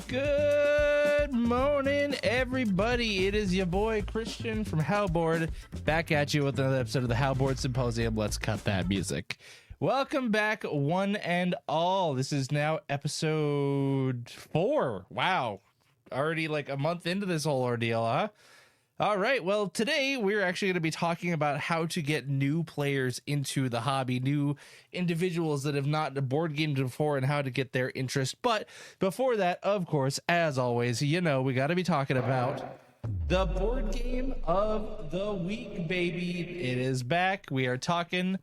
Good morning, everybody. It is your boy Christian from Howboard back at you with another episode of the Howboard Symposium. Let's cut that music. Welcome back, one and all. This is now episode 4. Wow. Already like a month into this whole ordeal, huh? All right. Well, today we're actually going to be talking about how to get new players into the hobby, new individuals that have not board gamed before, and how to get their interest. But before that, of course, as always, you know, we got to be talking about the board game of the week, baby. It is back. We are talking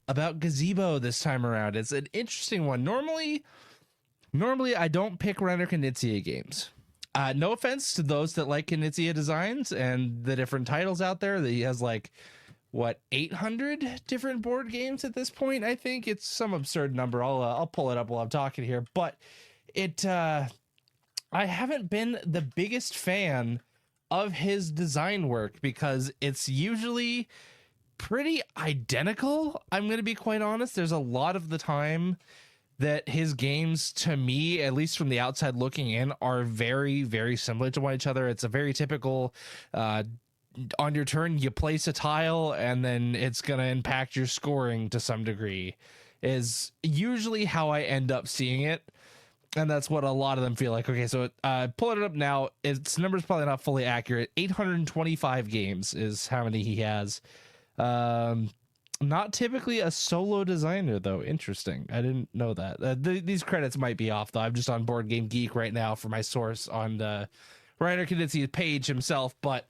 about Gazebo this time around. It's an interesting one. Normally I don't pick Reiner Knizia games. No offense to those that like Knizia designs and the different titles out there. That he has like, what, 800 different board games at this point. I think it's some absurd number. I'll pull it up while I'm talking here. But I haven't been the biggest fan of his design work because it's usually pretty identical. I'm going to be quite honest. There's a lot of the time that his games, to me, at least from the outside looking in, are very, very similar to one each other. It's a very typical, on your turn, you place a tile, and then it's going to impact your scoring to some degree, is usually how I end up seeing it. And that's what a lot of them feel like. Okay, so pulling it up now, its number's probably not fully accurate. 825 games is how many he has. Not typically a solo designer, though. Interesting. I didn't know that. These credits might be off, though. I'm just on Board Game Geek right now for my source on the Reiner Knizia's page himself. But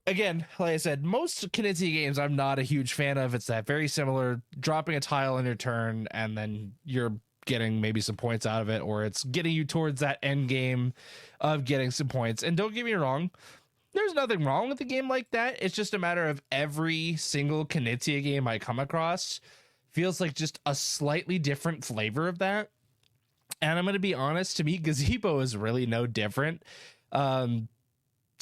again, like I said, most Knizia games I'm not a huge fan of. It's that very similar, dropping a tile on your turn, and then you're getting maybe some points out of it, or it's getting you towards that end game of getting some points. And don't get me wrong, there's nothing wrong with a game like that. It's just a matter of every single Knizia game I come across feels like just a slightly different flavor of that. And I'm going to be honest, to me, Gazebo is really no different.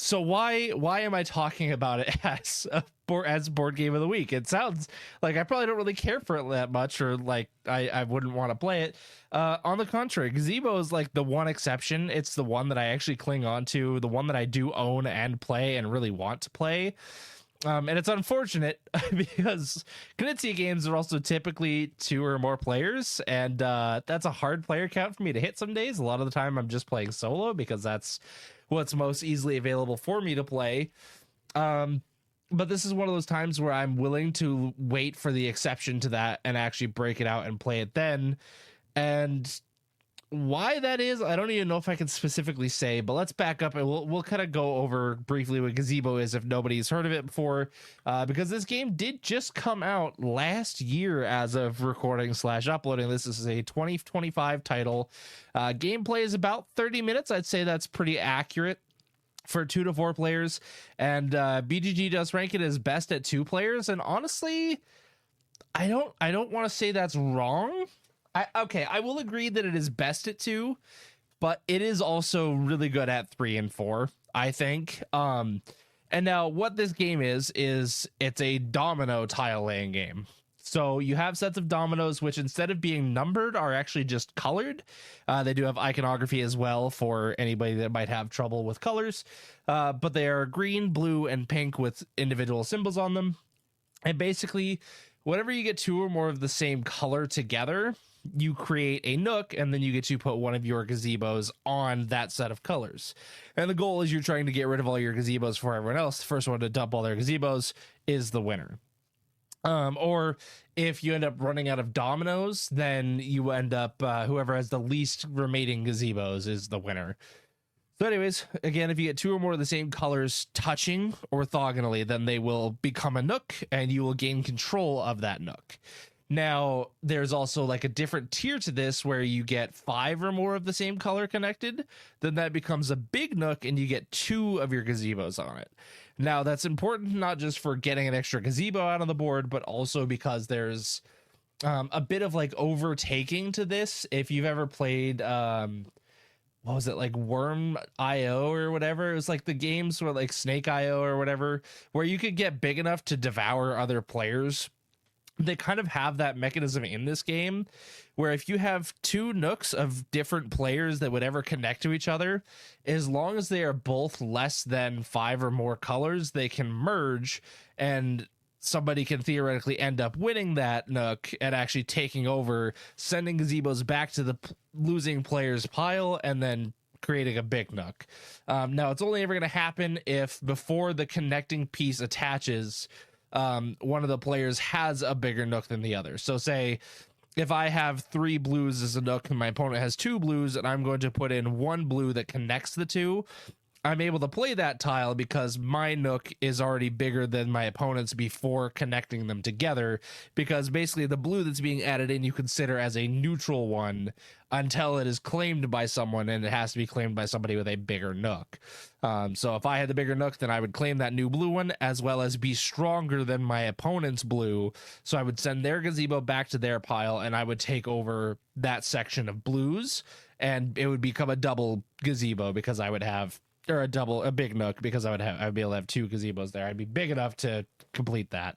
So why am I talking about it as board game of the week? It sounds like I probably don't really care for it that much, or like I wouldn't want to play it. On the contrary, Gazebo is like the one exception. It's the one that I actually cling on to, the one that I do own and play and really want to play. And it's unfortunate because Knizia games are also typically 2 or more players, and that's a hard player count for me to hit some days. A lot of the time I'm just playing solo because that's what's most easily available for me to play. But this is one of those times where I'm willing to wait for the exception to that and actually break it out and play it then. And why that is, I don't even know if I can specifically say, but let's back up and we'll kind of go over briefly what Gazebo is if nobody's heard of it before, because this game did just come out last year as of recording / uploading. This is a 2025 title. Gameplay is about 30 minutes. I'd say that's pretty accurate for 2 to 4 players, and BGG does rank it as best at 2 players. And honestly, I don't want to say that's wrong. I will agree that it is best at 2, but it is also really good at 3 and 4, I think. And now what this game is it's a domino tile laying game. So you have sets of dominoes, which instead of being numbered are actually just colored. They do have iconography as well for anybody that might have trouble with colors. But they are green, blue, and pink with individual symbols on them. And basically, whenever you get 2 or more of the same color together, you create a nook, and then you get to put one of your gazebos on that set of colors. And the goal is you're trying to get rid of all your gazebos for everyone else. The first one to dump all their gazebos is the winner. Or if you end up running out of dominoes, then you end up whoever has the least remaining gazebos is the winner. So anyways, again, if you get 2 or more of the same colors touching orthogonally, then they will become a nook and you will gain control of that nook. Now, there's also like a different tier to this where you get 5 or more of the same color connected. Then that becomes a big nook and you get 2 of your gazebos on it. Now, that's important not just for getting an extra gazebo out on the board, but also because there's a bit of like overtaking to this. If you've ever played, what was it, like Worm IO or whatever? It was like the games where like Snake IO or whatever, where you could get big enough to devour other players. they kind of have that mechanism in this game where if you have two nooks of different players that would ever connect to each other, as long as they are both less than 5 or more colors, they can merge, and somebody can theoretically end up winning that nook and actually taking over, sending gazebos back to the losing player's pile, and then creating a big nook. Now, it's only ever going to happen if before the connecting piece attaches, one of the players has a bigger nook than the other. So say if I have 3 blues as a nook and my opponent has 2 blues, and I'm going to put in 1 blue that connects the two, I'm able to play that tile because my nook is already bigger than my opponent's before connecting them together, because basically the blue that's being added in you consider as a neutral one until it is claimed by someone, and it has to be claimed by somebody with a bigger nook. So if I had the bigger nook, then I would claim that new blue one as well as be stronger than my opponent's blue. So I would send their gazebo back to their pile, and I would take over that section of blues, and it would become a double gazebo because I would have, or a big nook because I'd be able to have 2 gazebos there. I'd be big enough to complete that.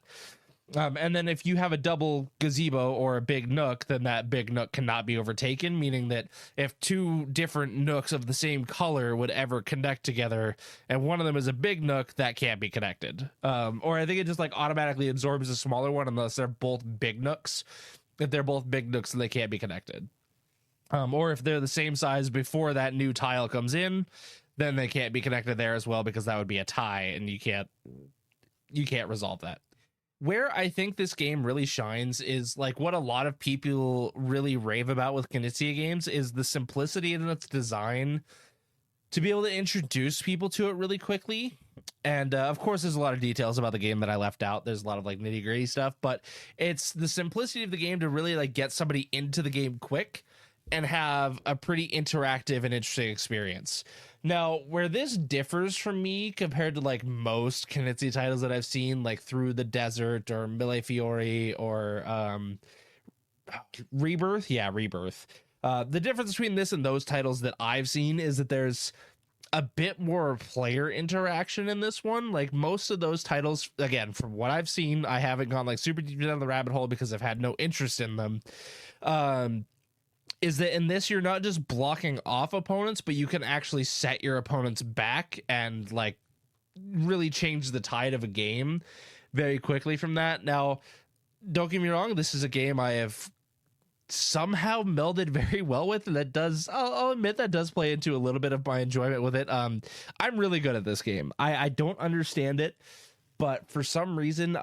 And then if you have a double gazebo or a big nook, then that big nook cannot be overtaken, meaning that if 2 different nooks of the same color would ever connect together and one of them is a big nook, that can't be connected. Or I think it just like automatically absorbs a smaller one unless they're both big nooks. If they're both big nooks, then they can't be connected. Or if they're the same size before that new tile comes in, then they can't be connected there as well, because that would be a tie, and you can't resolve that. Where I think this game really shines is like what a lot of people really rave about with Knizia games is the simplicity in its design to be able to introduce people to it really quickly. And of course, there's a lot of details about the game that I left out. There's a lot of like nitty gritty stuff, but it's the simplicity of the game to really like get somebody into the game quick and have a pretty interactive and interesting experience. Now, where this differs from me compared to like most Knizia titles that I've seen, like Through the Desert or Millefiori or Rebirth. The difference between this and those titles that I've seen is that there's a bit more player interaction in this one. Like most of those titles, again, from what I've seen, I haven't gone like super deep down the rabbit hole because I've had no interest in them. Is that in this, you're not just blocking off opponents, but you can actually set your opponents back and like really change the tide of a game very quickly from that. Now, don't get me wrong, this is a game I have somehow melded very well with, and that does, I'll admit, that does play into a little bit of my enjoyment with it. I'm really good at this game. I don't understand it, but for some reason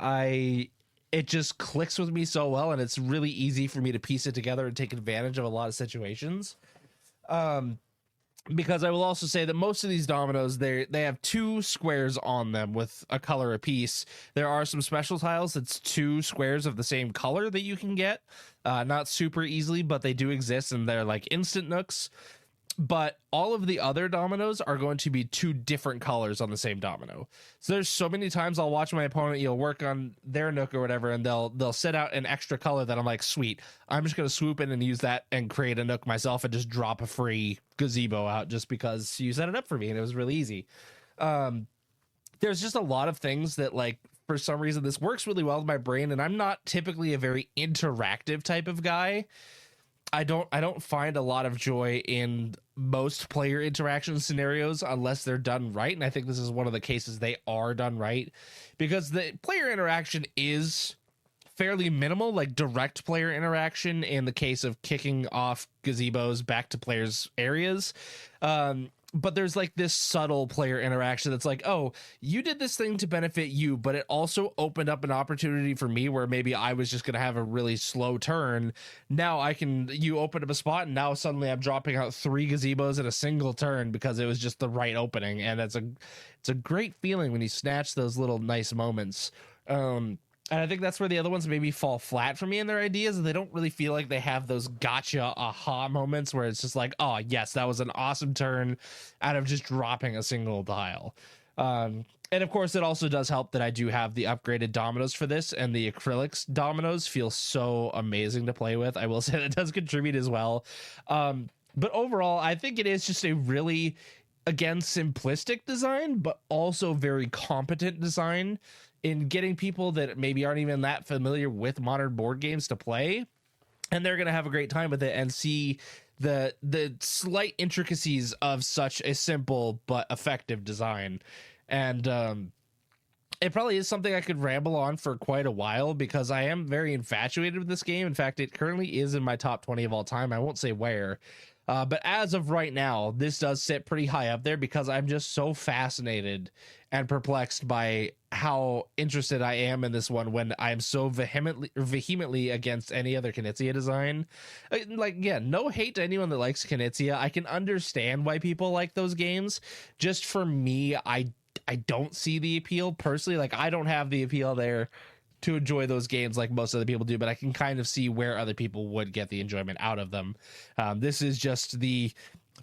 it just clicks with me so well, and it's really easy for me to piece it together and take advantage of a lot of situations. Because I will also say that most of these dominoes, they have 2 squares on them with a color apiece. There are some special tiles that's 2 squares of the same color that you can get. Not super easily, but they do exist, and they're like instant nooks. But all of the other dominoes are going to be 2 different colors on the same domino. So there's so many times I'll watch my opponent, work on their nook or whatever, and they'll set out an extra color that I'm like, sweet, I'm just going to swoop in and use that and create a nook myself and just drop a free gazebo out just because you set it up for me, and it was really easy. There's just a lot of things that, like, for some reason this works really well with my brain, and I'm not typically a very interactive type of guy. I don't find a lot of joy in most player interaction scenarios unless they're done right, and I think this is one of the cases they are done right, because the player interaction is fairly minimal, like direct player interaction in the case of kicking off gazebos back to players' areas. But there's like this subtle player interaction that's like, oh, you did this thing to benefit you, but it also opened up an opportunity for me where maybe I was just going to have a really slow turn. Now you opened up a spot, and now suddenly I'm dropping out 3 gazebos in a single turn because it was just the right opening. And it's a great feeling when you snatch those little nice moments. And I think that's where the other ones maybe fall flat for me in their ideas. They don't really feel like they have those gotcha aha moments where it's just like, oh, yes, that was an awesome turn out of just dropping a single tile. And of course, it also does help that I do have the upgraded dominoes for this, and the acrylics dominoes feel so amazing to play with. I will say that does contribute as well. But overall, I think it is just a really again, simplistic design, but also very competent design in getting people that maybe aren't even that familiar with modern board games to play, and they're going to have a great time with it and see the slight intricacies of such a simple but effective design. And it probably is something I could ramble on for quite a while, because I am very infatuated with this game. In fact, it currently is in my top 20 of all time. I won't say where, but as of right now, this does sit pretty high up there, because I'm just so fascinated and perplexed by how interested I am in this one, when I'm so vehemently against any other Knizia design. Like, yeah, no hate to anyone that likes Knizia. I can understand why people like those games. Just for me, I don't see the appeal personally. Like, I don't have the appeal there to enjoy those games like most other people do, but I can kind of see where other people would get the enjoyment out of them. This is just the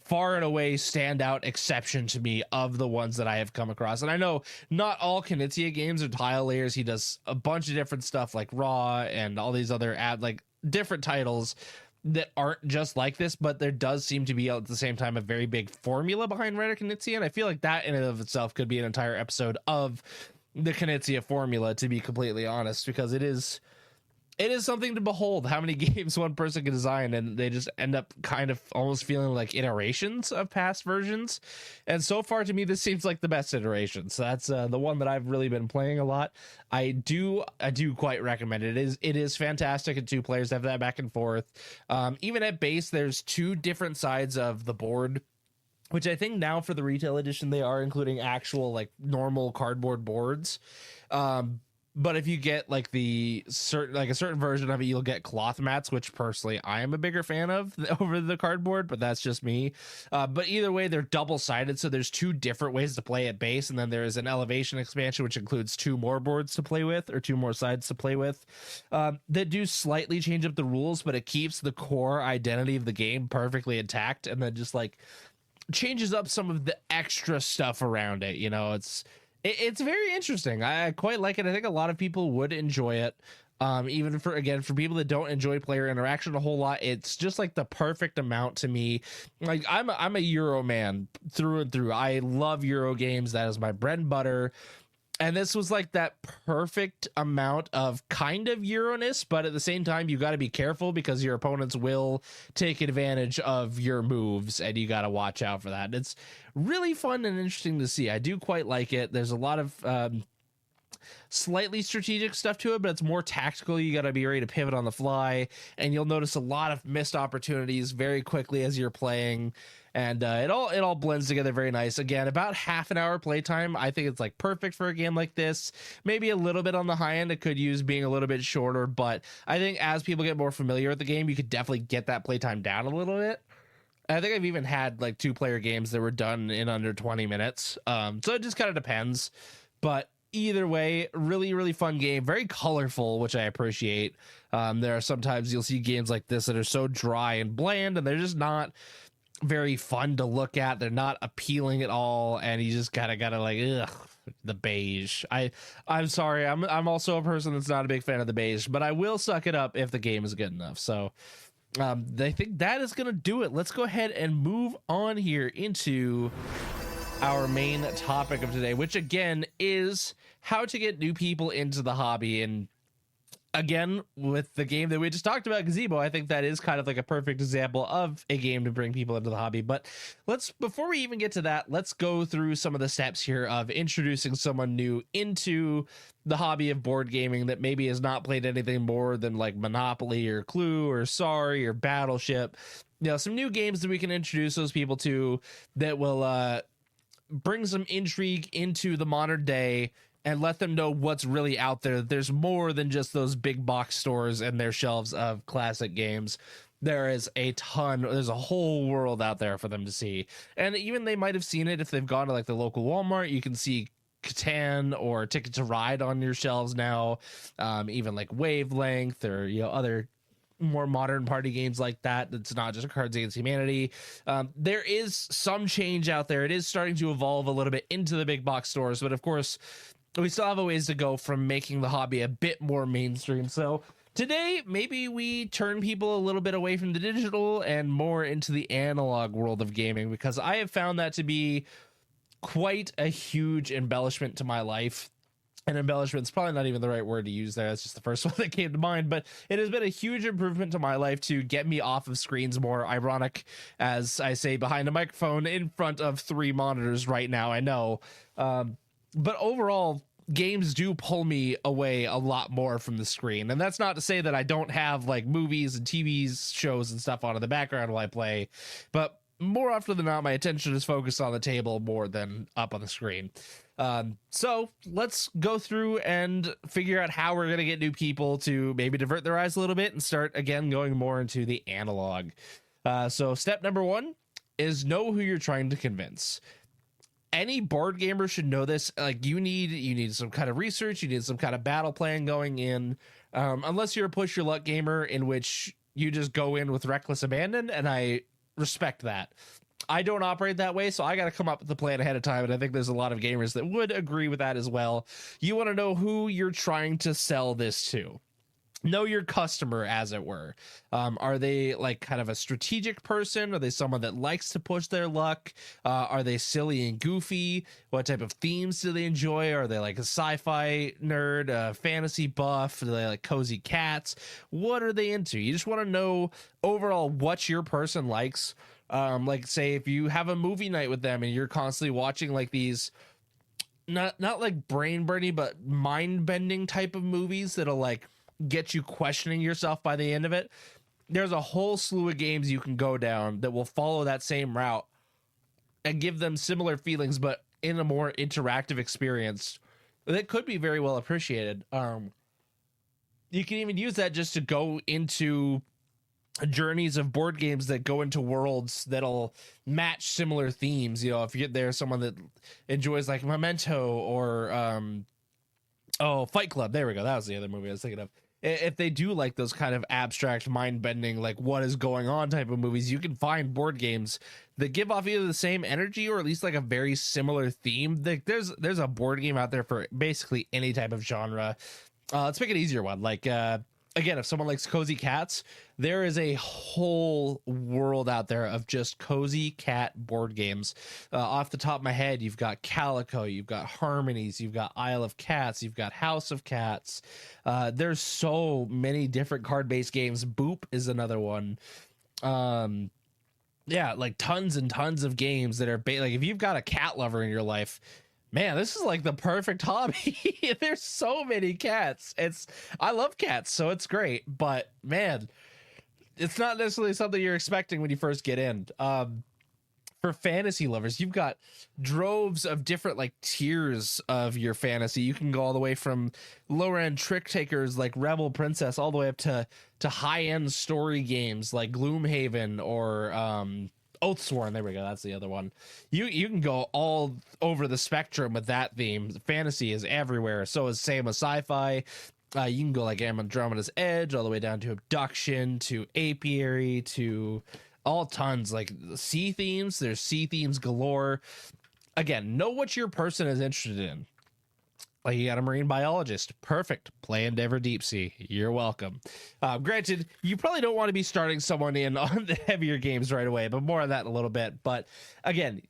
far and away standout exception to me of the ones that I have come across. And I know not all Knizia games are tile layers. He does a bunch of different stuff like Raw and all these other different titles that aren't just like this, but there does seem to be at the same time a very big formula behind Reiner Knizia, and I feel like that in and of itself could be an entire episode of the Knizia formula, to be completely honest, because it is something to behold how many games one person can design, and they just end up kind of almost feeling like iterations of past versions. And so far, to me, this seems like the best iteration. So that's the one that I've really been playing a lot. I do quite recommend it. It is fantastic, and two players have that back and forth. Even at base, there's two different sides of the board, which I think now for the retail edition, they are including actual like normal cardboard boards. But if you get like a certain version of it, you'll get cloth mats, which personally I am a bigger fan of over the cardboard, but that's just me. But either way, they're double-sided, so there's two different ways to play at base, and then there is an elevation expansion, which includes two more boards to play with, or two more sides to play with, that do slightly change up the rules, but it keeps the core identity of the game perfectly intact, and then just like changes up some of the extra stuff around it. You know, it's very interesting. I quite like it. I think a lot of people would enjoy it. Even for people that don't enjoy player interaction a whole lot, it's just like the perfect amount to me. Like, I'm a Euro man through and through. I love Euro games. That is my bread and butter. And this was like that perfect amount of kind of Euro-ness, but at the same time, you got to be careful because your opponents will take advantage of your moves, and you got to watch out for that. It's really fun and interesting to see. I do quite like it. There's a lot of slightly strategic stuff to it, but it's more tactical. You got to be ready to pivot on the fly, and you'll notice a lot of missed opportunities very quickly as you're playing. And it all blends together very nice. Again, about half an hour playtime. I think it's like perfect for a game like this. Maybe a little bit on the high end. It could use being a little bit shorter, but I think as people get more familiar with the game, you could definitely get that playtime down a little bit. I think I've even had like 2-player games that were done in under 20 minutes. So it just kind of depends. But either way, really, really fun game. Very colorful, which I appreciate. There are sometimes you'll see games like this that are so dry and bland, and they're just not very fun to look at. They're not appealing at all, and you just gotta like, ugh, the beige. I'm sorry, I'm also a person that's not a big fan of the beige, but I will suck it up if the game is good enough. So I think that is gonna do it. Let's go ahead and move on here into our main topic of today, which again is how to get new people into the hobby. And again, with the game that we just talked about, Gazebo, I think that is kind of like a perfect example of a game to bring people into the hobby. But before we even get to that, let's go through some of the steps here of introducing someone new into the hobby of board gaming that maybe has not played anything more than like Monopoly or Clue or Sorry or Battleship. You know, some new games that we can introduce those people to that will bring some intrigue into the modern day and let them know what's really out there. There's more than just those big box stores and their shelves of classic games. There is there's a whole world out there for them to see. And even they might have seen it if they've gone to like the local Walmart. You can see Catan or Ticket to Ride on your shelves now. Even like Wavelength or, you know, other more modern party games like that. It's not just Cards Against Humanity. There is some change out there. It is starting to evolve a little bit into the big box stores, but of course we still have a ways to go from making the hobby a bit more mainstream. So Today, maybe we turn people a little bit away from the digital and more into the analog world of gaming, because I have found that to be quite a huge embellishment to my life. And embellishment is probably not even the right word to use there. That's just the first one that came to mind. But it has been a huge improvement to my life to get me off of screens more. Ironic, as I say, behind a microphone in front of 3 monitors right now, I know. But overall, games do pull me away a lot more from the screen. And that's not to say that I don't have like movies and TV shows and stuff on in the background while I play. But more often than not, my attention is focused on the table more than up on the screen. So let's go through and figure out how we're going to get new people to maybe divert their eyes a little bit and start again going more into the analog. So step number 1 is know who you're trying to convince. Any board gamer should know this. Like you need some kind of research, you need some kind of battle plan going in. Unless you're a push your luck gamer, in which you just go in with reckless abandon, and I respect that. I don't operate that way, so I got to come up with the plan ahead of time, and I think there's a lot of gamers that would agree with that as well. You want to know who you're trying to sell this to. Know your customer, as it were. Are they like kind of a strategic person? Are they someone that likes to push their luck? Are they silly and goofy? What type of themes do they enjoy? Are they like a sci-fi nerd, a fantasy buff? Do they like cozy cats? What are they into? You just want to know overall what your person likes. Like say if you have a movie night with them and you're constantly watching like these not like brain burning but mind bending type of movies that'll like get you questioning yourself by the end of it, there's a whole slew of games you can go down that will follow that same route and give them similar feelings but in a more interactive experience that could be very well appreciated. You can even use that just to go into journeys of board games that go into worlds that'll match similar themes. You know, if there's someone that enjoys like Memento or Fight Club, there we go, that was the other movie I was thinking of. If they do like those kind of abstract mind bending like what is going on type of movies, you can find board games that give off either the same energy or at least like a very similar theme. There's a board game out there for basically any type of genre. Let's make an easier one, like again, if someone likes cozy cats, there is a whole world out there of just cozy cat board games. Off the top of my head, you've got Calico, you've got Harmonies, you've got Isle of Cats, you've got House of Cats. There's so many different card-based games. Boop is another one. Yeah, like tons and tons of games that are like if you've got a cat lover in your life, man, this is like the perfect hobby. There's so many cats. I love cats, so it's great. But man, it's not necessarily something you're expecting when you first get in. For fantasy lovers, you've got droves of different like tiers of your fantasy. You can go all the way from lower end trick takers like Rebel Princess all the way up to high end story games like Gloomhaven or Oathsworn. There we go, that's the other one. You can go all over the spectrum with that theme. Fantasy is everywhere, so is same with sci-fi. You can go like Andromeda's Edge all the way down to Abduction to Apiary to all tons like sea themes. There's sea themes galore. Again, know what your person is interested in. Like you got a marine biologist, perfect. Play Endeavor Deep Sea, you're welcome. Granted, you probably don't want to be starting someone in on the heavier games right away, but more on that in a little bit. But again,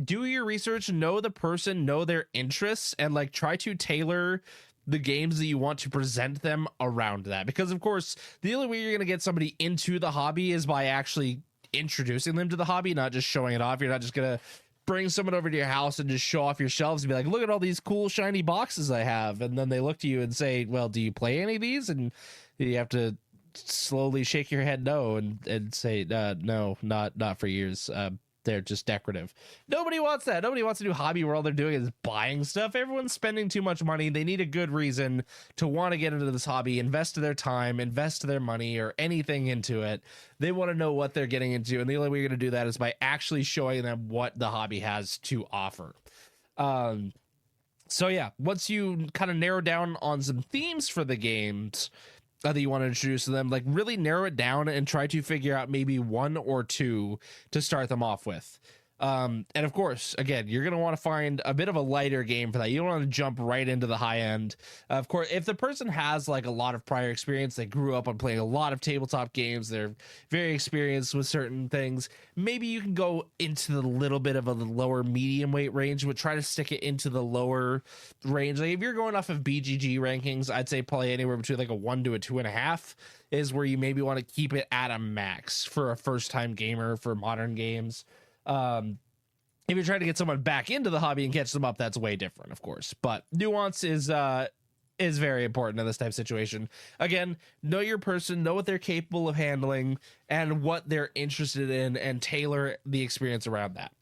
do your research, know the person, know their interests, and like try to tailor the games that you want to present them around that. Because of course, the only way you're going to get somebody into the hobby is by actually introducing them to the hobby, not just showing it off. You're not just going to bring someone over to your house and just show off your shelves and be like, look at all these cool shiny boxes I have. And then they look to you and say, well, do you play any of these? And you have to slowly shake your head no and say, no, not for years. They're just decorative. Nobody wants that. Nobody wants to do hobby where all they're doing is buying stuff. Everyone's spending too much money. They need a good reason to want to get into this hobby, invest their time, invest their money or anything into it. They want to know what they're getting into. And the only way you're going to do that is by actually showing them what the hobby has to offer. So yeah, once you kind of narrow down on some themes for the games that you want to introduce to them, like really narrow it down and try to figure out maybe one or two to start them off with. And of course, again, you're going to want to find a bit of a lighter game for that. You don't want to jump right into the high end. Of course, if the person has like a lot of prior experience, they grew up on playing a lot of tabletop games, they're very experienced with certain things, maybe you can go into the little bit of a lower medium weight range, but try to stick it into the lower range. Like if you're going off of BGG rankings, I'd say probably anywhere between like a 1 to a 2.5 is where you maybe want to keep it at a max for a first time gamer for modern games. If you're trying to get someone back into the hobby and catch them up, that's way different, of course. But nuance is very important in this type of situation. Again, know your person, know what they're capable of handling, and what they're interested in, and tailor the experience around that.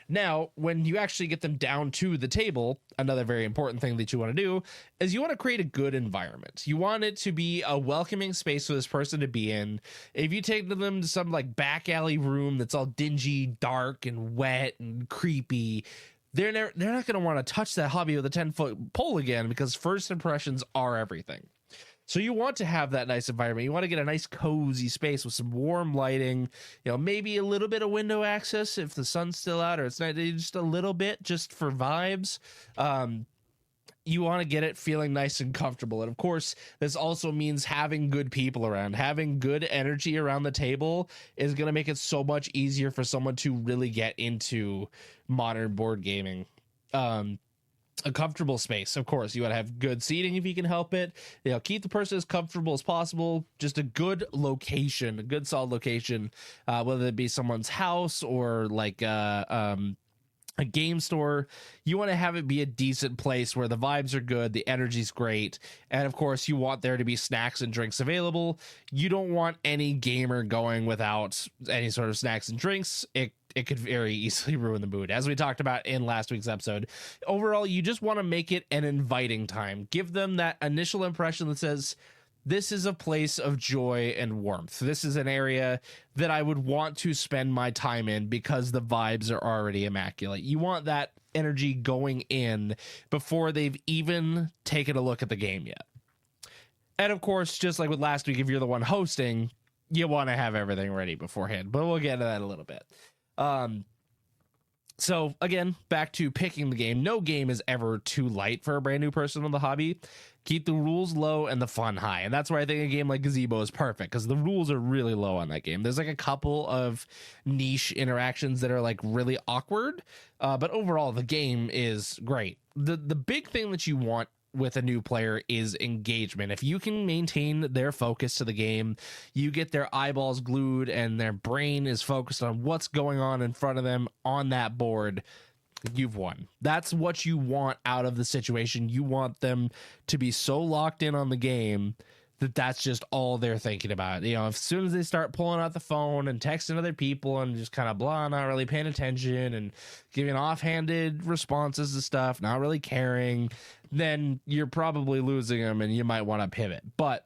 Now, when you actually get them down to the table, another very important thing that you want to do is you want to create a good environment. You want it to be a welcoming space for this person to be in. If you take them to some like back alley room that's all dingy, dark, and wet and creepy, they're not going to want to touch that hobby with a 10-foot pole again, because first impressions are everything. So you want to have that nice environment. You want to get a nice cozy space with some warm lighting, maybe a little bit of window access if the sun's still out or it's not, just a little bit just for vibes. You want to get it feeling nice and comfortable. And of course, this also means having good people around. Having good energy around the table is going to make it so much easier for someone to really get into modern board gaming. A comfortable space, of course. You want to have good seating if you can help it. Keep the person as comfortable as possible. Just a good location, a good solid location, whether it be someone's house or like a game store. You want to have it be a decent place where the vibes are good, the energy's great, and of course you want there to be snacks and drinks available. You don't want any gamer going without any sort of snacks and drinks. It could very easily ruin the mood, as we talked about in last week's episode. Overall, you just want to make it an inviting time. Give them that initial impression that says, this is a place of joy and warmth. This is an area that I would want to spend my time in because the vibes are already immaculate. You want that energy going in before they've even taken a look at the game yet. And of course, just like with last week, if you're the one hosting, you want to have everything ready beforehand, but we'll get into that a little bit. So again, back to picking the game. No game is ever too light for a brand new person on the hobby. Keep the rules low and the fun high. And that's where I think a game like Gazebo is perfect, because the rules are really low on that game. There's like a couple of niche interactions that are like really awkward. But overall, the game is great. The big thing that you want with a new player is engagement. If you can maintain their focus to the game, you get their eyeballs glued and their brain is focused on what's going on in front of them on that board, you've won. That's what you want out of the situation. You want them to be so locked in on the game that that's just all they're thinking about. As soon as they start pulling out the phone and texting other people and just kind of blah, not really paying attention and giving offhanded responses to stuff, not really caring, then you're probably losing them and you might want to pivot. But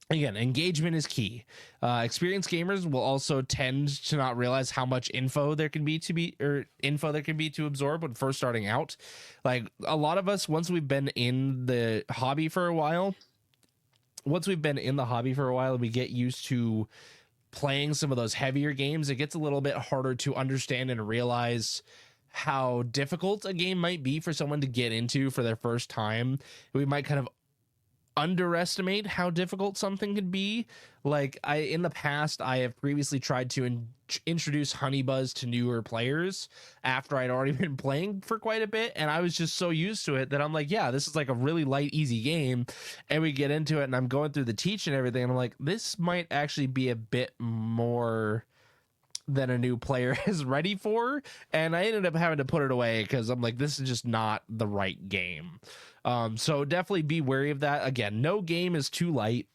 again, engagement is key. Experienced gamers will also tend to not realize how much info there can be to absorb when first starting out. Like a lot of us, once we've been in the hobby for a while, and we get used to playing some of those heavier games, it gets a little bit harder to understand and realize how difficult a game might be for someone to get into for their first time. We might kind of underestimate how difficult something could be. Like in the past, I have previously tried to introduce Honeybuzz to newer players after I'd already been playing for quite a bit, and I was just so used to it that I'm like, yeah, this is like a really light, easy game. And we get into it, and I'm going through the teach and everything, and I'm like, this might actually be a bit more than a new player is ready for. And I ended up having to put it away because I'm like, this is just not the right game. So definitely be wary of that. Again, no game is too light.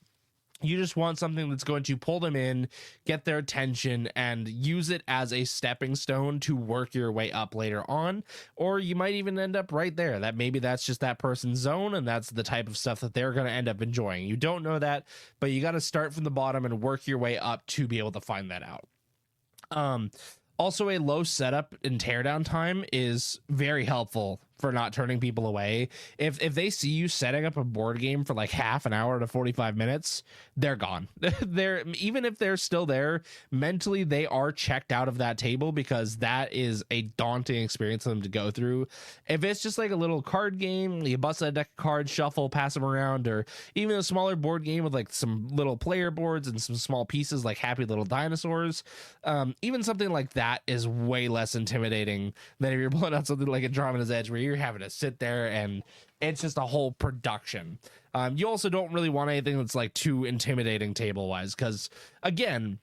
You just want something that's going to pull them in, get their attention, and use it as a stepping stone to work your way up later on. Or you might even end up right there. That's just that person's zone, and that's the type of stuff that they're going to end up enjoying. You don't know that, but you got to start from the bottom and work your way up to be able to find that out. Also, a low setup and teardown time is very helpful for not turning people away. If they see you setting up a board game for like half an hour to 45 minutes, they're gone. They're, even if they're still there mentally, they are checked out of that table, because that is a daunting experience for them to go through. If it's just like a little card game, you bust a deck of cards, shuffle, pass them around, or even a smaller board game with like some little player boards and some small pieces like Happy Little Dinosaurs, even something like that is way less intimidating than if you're pulling out something like Andromeda's Edge, where you're having to sit there and it's just a whole production. You also don't really want anything that's like too intimidating table wise, because again,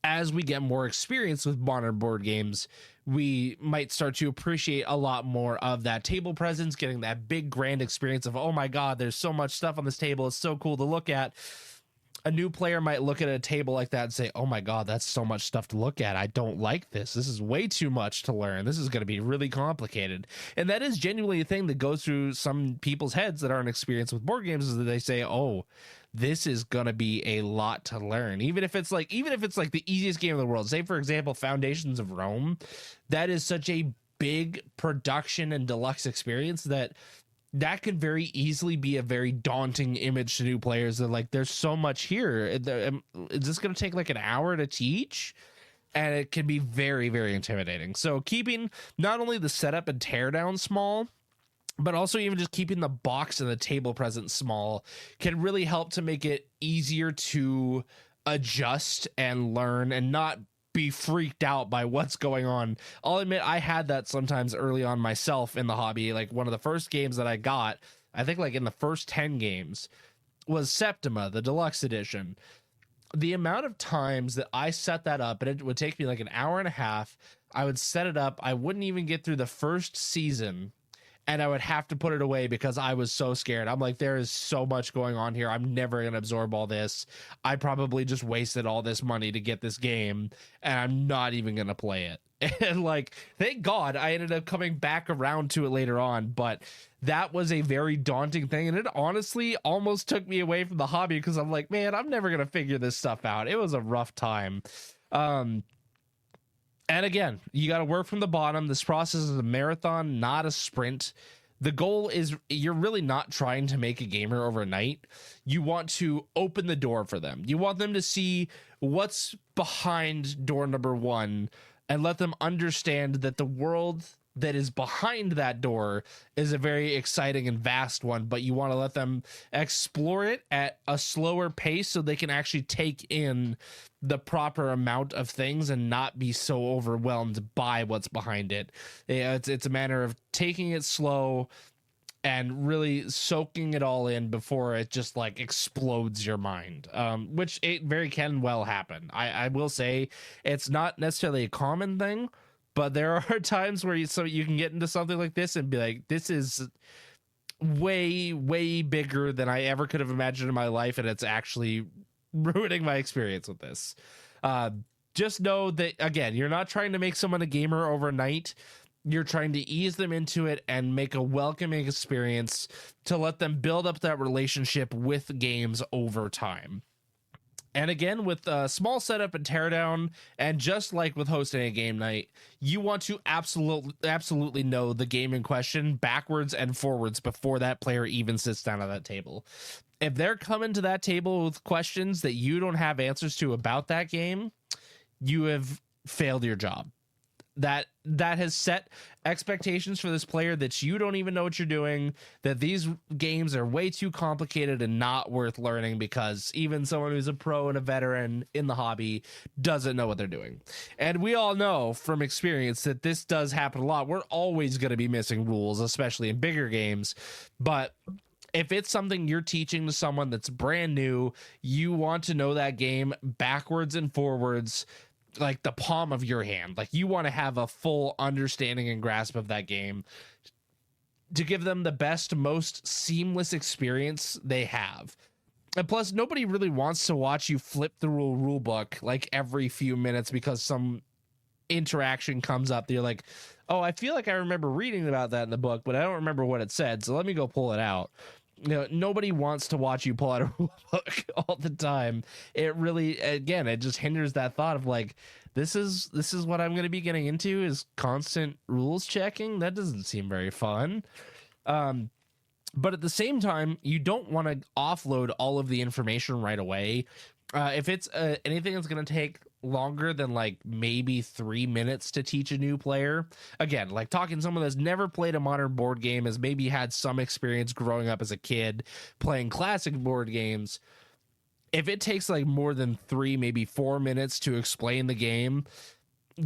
as we get more experience with modern board games, we might start to appreciate a lot more of that table presence, getting that big grand experience of, oh my god, there's so much stuff on this table, it's so cool to look at. A new player might look at a table like that and say, oh my god, that's so much stuff to look at, I don't like this is way too much to learn, this is going to be really complicated. And that is genuinely a thing that goes through some people's heads that aren't experienced with board games, is that they say, oh, this is going to be a lot to learn. Even if it's like the easiest game in the world, say for example Foundations of Rome, that is such a big production and deluxe experience that could very easily be a very daunting image to new players. That like, there's so much here, is this going to take like an hour to teach? And it can be very, very intimidating. So keeping not only the setup and teardown small, but also even just keeping the box and the table presence small can really help to make it easier to adjust and learn and not be freaked out by what's going on. I'll admit I had that sometimes early on myself in the hobby. Like one of the first games that I got, I think like in the first 10 games, was Septima, the deluxe edition. The amount of times that I set that up, and it would take me like an hour and a half, I would set it up, I wouldn't even get through the first season, and I would have to put it away because I was so scared. I'm like, there is so much going on here, I'm never going to absorb all this. I probably just wasted all this money to get this game, and I'm not even going to play it. And like, thank God I ended up coming back around to it later on, but that was a very daunting thing, and it honestly almost took me away from the hobby, because I'm like, man, I'm never going to figure this stuff out. It was a rough time. And again, you got to work from the bottom. This process is a marathon, not a sprint. The goal is, you're really not trying to make a gamer overnight. You want to open the door for them. You want them to see what's behind door number one and let them understand that the world that is behind that door is a very exciting and vast one, but you want to let them explore it at a slower pace so they can actually take in the proper amount of things and not be so overwhelmed by what's behind it. It's a matter of taking it slow and really soaking it all in before it just like explodes your mind, which it very can well happen. I will say it's not necessarily a common thing, but there are times where you can get into something like this and be like, this is way, way bigger than I ever could have imagined in my life, and it's actually ruining my experience with this. Just know that, again, you're not trying to make someone a gamer overnight. You're trying to ease them into it and make a welcoming experience to let them build up that relationship with games over time. And again, with a small setup and teardown, and just like with hosting a game night, you want to absolutely know the game in question backwards and forwards before that player even sits down at that table. If they're coming to that table with questions that you don't have answers to about that game, you have failed your job. That has set expectations for this player that you don't even know what you're doing, that these games are way too complicated and not worth learning, because even someone who's a pro and a veteran in the hobby doesn't know what they're doing. And we all know from experience that this does happen a lot. We're always going to be missing rules, especially in bigger games. But if it's something you're teaching to someone that's brand new, you want to know that game backwards and forwards like the palm of your hand. Like, you want to have a full understanding and grasp of that game to give them the best, most seamless experience they have. And plus, nobody really wants to watch you flip through a rule book like every few minutes because some interaction comes up. You're like, oh, I feel like I remember reading about that in the book, but I don't remember what it said, so let me go pull it out. You know, nobody wants to watch you pull out a rule book all the time. It really, again, it just hinders that thought of like, this is what I'm going to be getting into, is constant rules checking. That doesn't seem very fun. But at the same time, you don't want to offload all of the information right away. If it's anything that's going to take longer than like maybe 3 minutes to teach a new player, again, like talking to someone that's never played a modern board game, has maybe had some experience growing up as a kid playing classic board games, if it takes like more than 3, maybe 4 minutes to explain the game,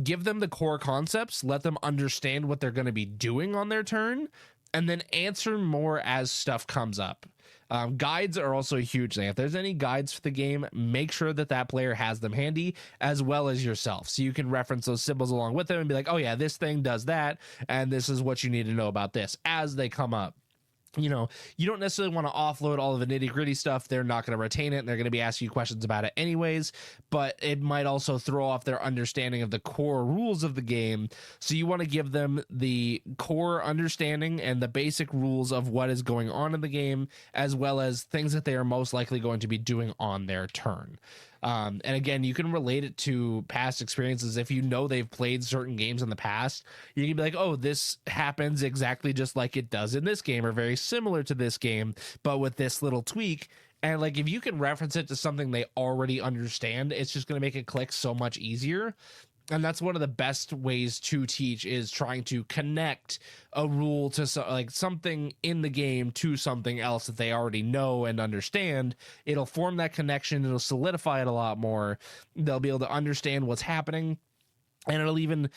give them the core concepts, let them understand what they're going to be doing on their turn, and then answer more as stuff comes up. Guides are also a huge thing. If there's any guides for the game, make sure that that player has them handy, as well as yourself, so you can reference those symbols along with them and be like, oh yeah, this thing does that, and this is what you need to know about this as they come up. You know, you don't necessarily want to offload all of the nitty gritty stuff. They're not going to retain it, and they're going to be asking you questions about it anyways, but it might also throw off their understanding of the core rules of the game. So you want to give them the core understanding and the basic rules of what is going on in the game, as well as things that they are most likely going to be doing on their turn. And again, you can relate it to past experiences. If you know they've played certain games in the past, you can be like, oh, this happens exactly just like it does in this game, or very similar to this game, but with this little tweak. And like, if you can reference it to something they already understand, it's just going to make it click so much easier. And that's one of the best ways to teach, is trying to connect a rule to like something in the game to something else that they already know and understand. It'll form that connection. It'll solidify it a lot more. They'll be able to understand what's happening, and it'll even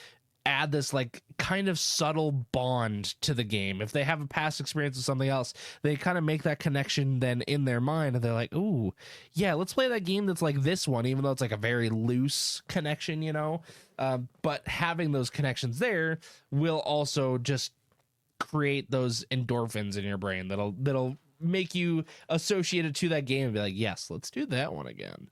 add this like kind of subtle bond to the game. If they have a past experience with something else, they kind of make that connection then in their mind, and they're like, ooh, yeah, let's play that game that's like this one, even though it's like a very loose connection, you know. But having those connections there will also just create those endorphins in your brain that'll make you associate it to that game and be like, yes, let's do that one again.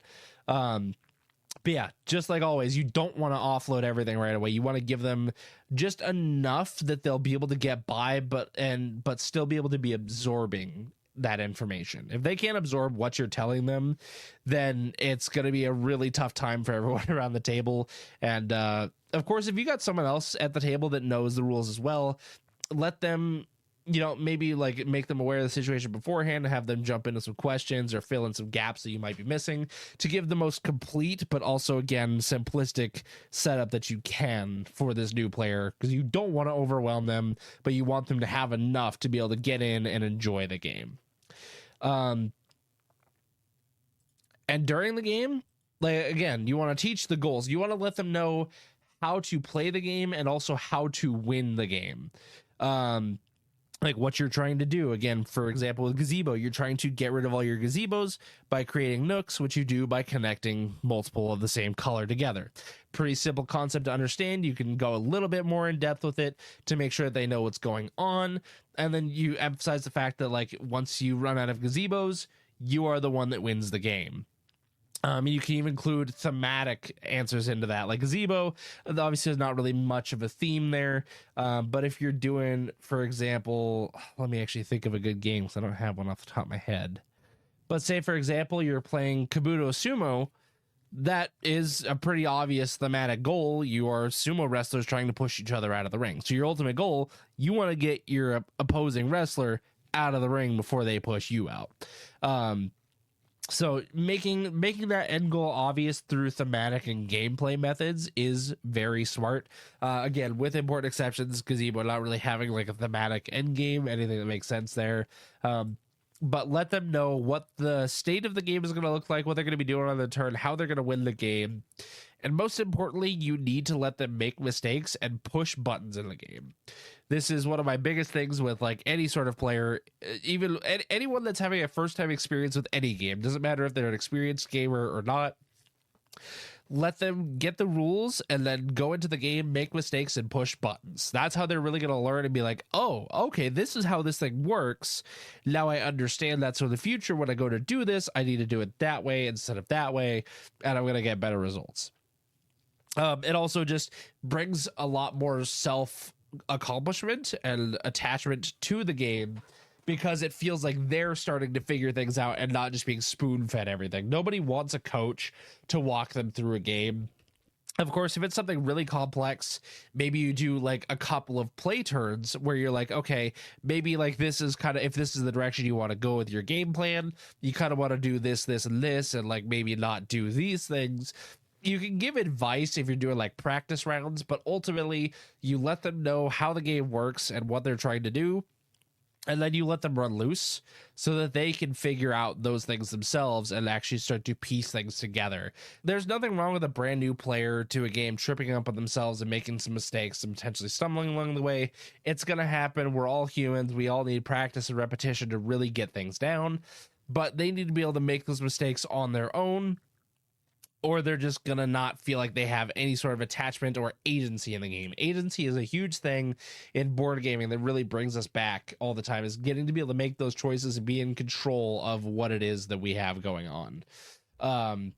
But yeah, just like always, you don't want to offload everything right away. You want to give them just enough that they'll be able to get by, but still be able to be absorbing that information. If they can't absorb what you're telling them, then it's going to be a really tough time for everyone around the table. And of course, if you got someone else at the table that knows the rules as well, let them, you know, maybe like make them aware of the situation beforehand, have them jump into some questions or fill in some gaps that you might be missing, to give the most complete but also, again, simplistic setup that you can for this new player, because you don't want to overwhelm them, but you want them to have enough to be able to get in and enjoy the game. And during the game, like, again, you want to teach the goals. You want to let them know how to play the game and also how to win the game. Like what you're trying to do. Again, for example, with Gazebo, you're trying to get rid of all your gazebos by creating nooks, which you do by connecting multiple of the same color together. Pretty simple concept to understand. You can go a little bit more in depth with it to make sure that they know what's going on. And then you emphasize the fact that, like, once you run out of gazebos, you are the one that wins the game. You can even include thematic answers into that. Like gazebo, obviously there's not really much of a theme there. But if you're doing, for example, let me actually think of a good game, because I don't have one off the top of my head. But say, for example, you're playing Kabuto Sumo. That is a pretty obvious thematic goal. You are sumo wrestlers trying to push each other out of the ring. So your ultimate goal, you want to get your opposing wrestler out of the ring before they push you out. So making that end goal obvious through thematic and gameplay methods is very smart. Again, with important exceptions, Gazebo not really having like a thematic end game, anything that makes sense there. But let them know what the state of the game is going to look like, what they're going to be doing on the turn, how they're going to win the game. And most importantly, you need to let them make mistakes and push buttons in the game. This is one of my biggest things with like any sort of player, even anyone that's having a first time experience with any game. Doesn't matter if they're an experienced gamer or not. Let them get the rules and then go into the game, make mistakes, and push buttons. That's how they're really going to learn and be like, oh, okay, this is how this thing works. Now I understand that. So in the future, when I go to do this, I need to do it that way instead of that way, and I'm going to get better results. It also just brings a lot more self-accomplishment and attachment to the game, because it feels like they're starting to figure things out and not just being spoon-fed everything. Nobody wants a coach to walk them through a game. Of course, if it's something really complex, maybe you do like a couple of play turns where you're like, okay, maybe like this is kind of, if this is the direction you want to go with your game plan, you kind of want to do this, this, and this, and like maybe not do these things. You can give advice if you're doing like practice rounds, but ultimately you let them know how the game works and what they're trying to do, and then you let them run loose so that they can figure out those things themselves and actually start to piece things together. There's nothing wrong with a brand new player to a game tripping up on themselves and making some mistakes and potentially stumbling along the way. It's going to happen. We're all humans. We all need practice and repetition to really get things down, but they need to be able to make those mistakes on their own, or they're just gonna not feel like they have any sort of attachment or agency in the game. Agency is a huge thing in board gaming that really brings us back all the time, is getting to be able to make those choices and be in control of what it is that we have going on. And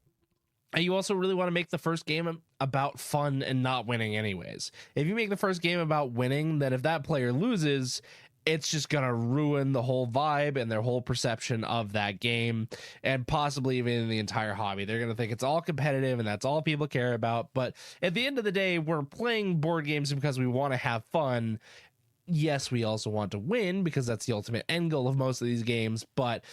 you also really want to make the first game about fun and not winning anyways. If you make the first game about winning, then if that player loses, it's just going to ruin the whole vibe and their whole perception of that game, and possibly even the entire hobby. They're going to think it's all competitive and that's all people care about. But at the end of the day, we're playing board games because we want to have fun. Yes, we also want to win because that's the ultimate end goal of most of these games. But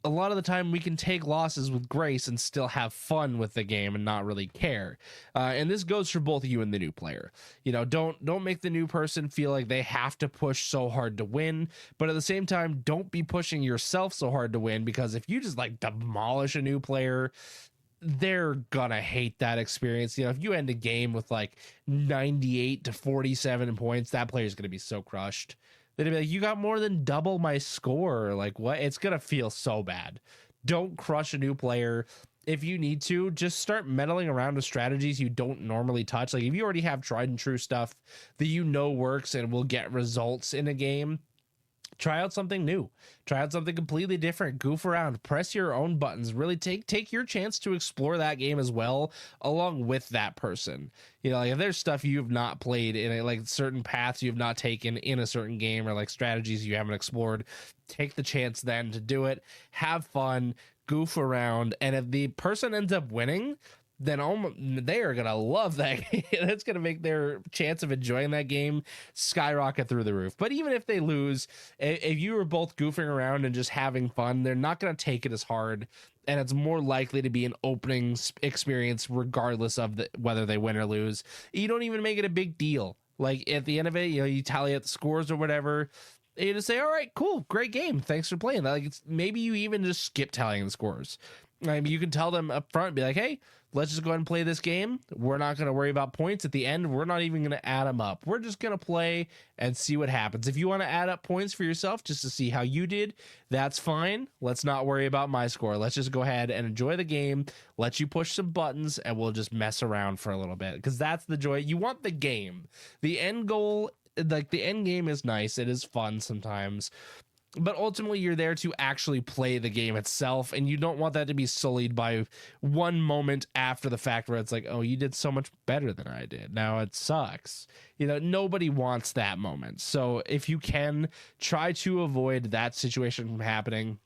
a lot of the time we can take losses with grace and still have fun with the game and not really care. And this goes for both you and the new player. You know, don't make the new person feel like they have to push so hard to win, but at the same time, don't be pushing yourself so hard to win, because if you just like demolish a new player, they're gonna hate that experience. You know, if you end a game with like 98 to 47 points, that player's gonna be so crushed. They'd be like, you got more than double my score. Like, what? It's going to feel so bad. Don't crush a new player. If you need to, just start meddling around with strategies you don't normally touch. Like, if you already have tried and true stuff that you know works and will get results in a game, try out something new. Try out something completely different. Goof around. Press your own buttons. Really take your chance to explore that game as well, along with that person. You know, like if there's stuff you've not played in it, like certain paths you've not taken in a certain game, or like strategies you haven't explored, take the chance then to do it. Have fun. Goof around. And if the person ends up winning, then they are gonna love that game. That's gonna make their chance of enjoying that game skyrocket through the roof. But even if they lose, if you were both goofing around and just having fun, they're not gonna take it as hard, and it's more likely to be an opening experience regardless of whether they win or lose. You don't even make it a big deal. Like at the end of it, you know, you tally up the scores or whatever, you just say, all right, cool, great game, thanks for playing. Like maybe you even just skip tallying the scores. I mean, you can tell them up front, be like, hey, let's just go ahead and play this game. We're not going to worry about points at the end. We're not even going to add them up. We're just going to play and see what happens. If you want to add up points for yourself just to see how you did, that's fine. Let's not worry about my score. Let's just go ahead and enjoy the game. Let you push some buttons and we'll just mess around for a little bit, because that's the joy. You want the game. The end goal, like the end game is nice. It is fun sometimes. But ultimately, you're there to actually play the game itself, and you don't want that to be sullied by one moment after the fact where it's like, oh, you did so much better than I did. Now it sucks. You know, nobody wants that moment. So if you can, try to avoid that situation from happening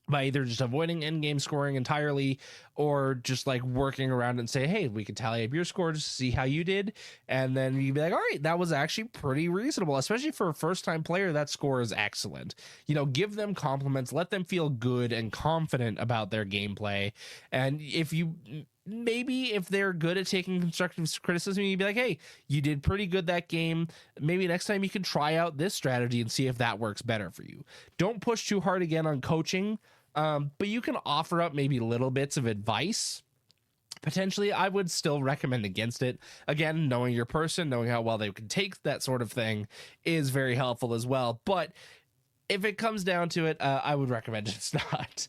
by either just avoiding end game scoring entirely, or just like working around and say, hey, we can tally up your score just to see how you did. And then you'd be like, all right, that was actually pretty reasonable, especially for a first time player. That score is excellent. You know, give them compliments, let them feel good and confident about their gameplay. And if they're good at taking constructive criticism, you'd be like, hey, you did pretty good that game. Maybe next time you can try out this strategy and see if that works better for you. Don't push too hard again on coaching, but you can offer up maybe little bits of advice. Potentially, I would still recommend against it. Again, knowing your person, knowing how well they can take that sort of thing is very helpful as well. But if it comes down to it, I would recommend it's not.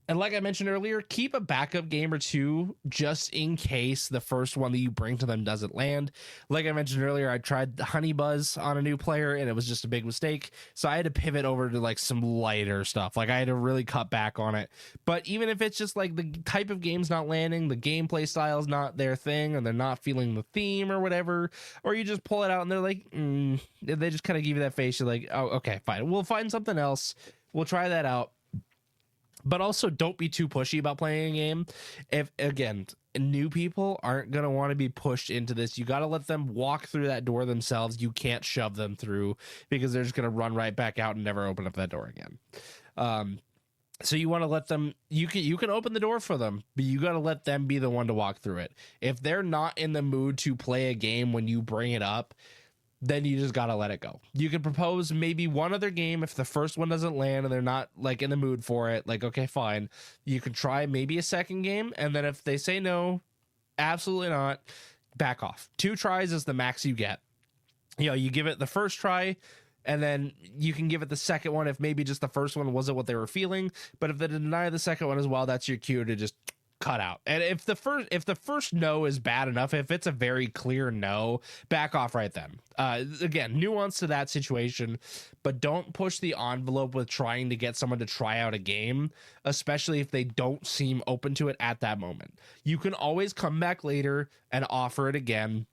And like I mentioned earlier, keep a backup game or two just in case the first one that you bring to them doesn't land. Like I mentioned earlier, I tried Honey Buzz on a new player and it was just a big mistake. So I had to pivot over to like some lighter stuff. Like I had to really cut back on it. But even if it's just like the type of game's not landing, the gameplay style is not their thing, and they're not feeling the theme or whatever, or you just pull it out and they're like, they just kind of give you that face. You're like, oh, okay, fine. We'll find something else. We'll try that out. But also don't be too pushy about playing a game. If again, new people aren't going to want to be pushed into this. You got to let them walk through that door themselves. You can't shove them through because they're just going to run right back out and never open up that door again. So you want to let them, you can open the door for them, but you got to let them be the one to walk through it. If they're not in the mood to play a game when you bring it up, then you just got to let it go. You can propose maybe one other game. If the first one doesn't land and they're not like in the mood for it, like, okay, fine. You can try maybe a second game. And then if they say no, absolutely not, back off. 2 tries is the max you get. You know, you give it the first try, and then you can give it the second one if maybe just the first one wasn't what they were feeling. But if they deny the second one as well, that's your cue to just cut out. And if the first no is bad enough, if it's a very clear no, back off right then. Again, nuance to that situation, but don't push the envelope with trying to get someone to try out a game, especially if they don't seem open to it at that moment. You can always come back later and offer it again,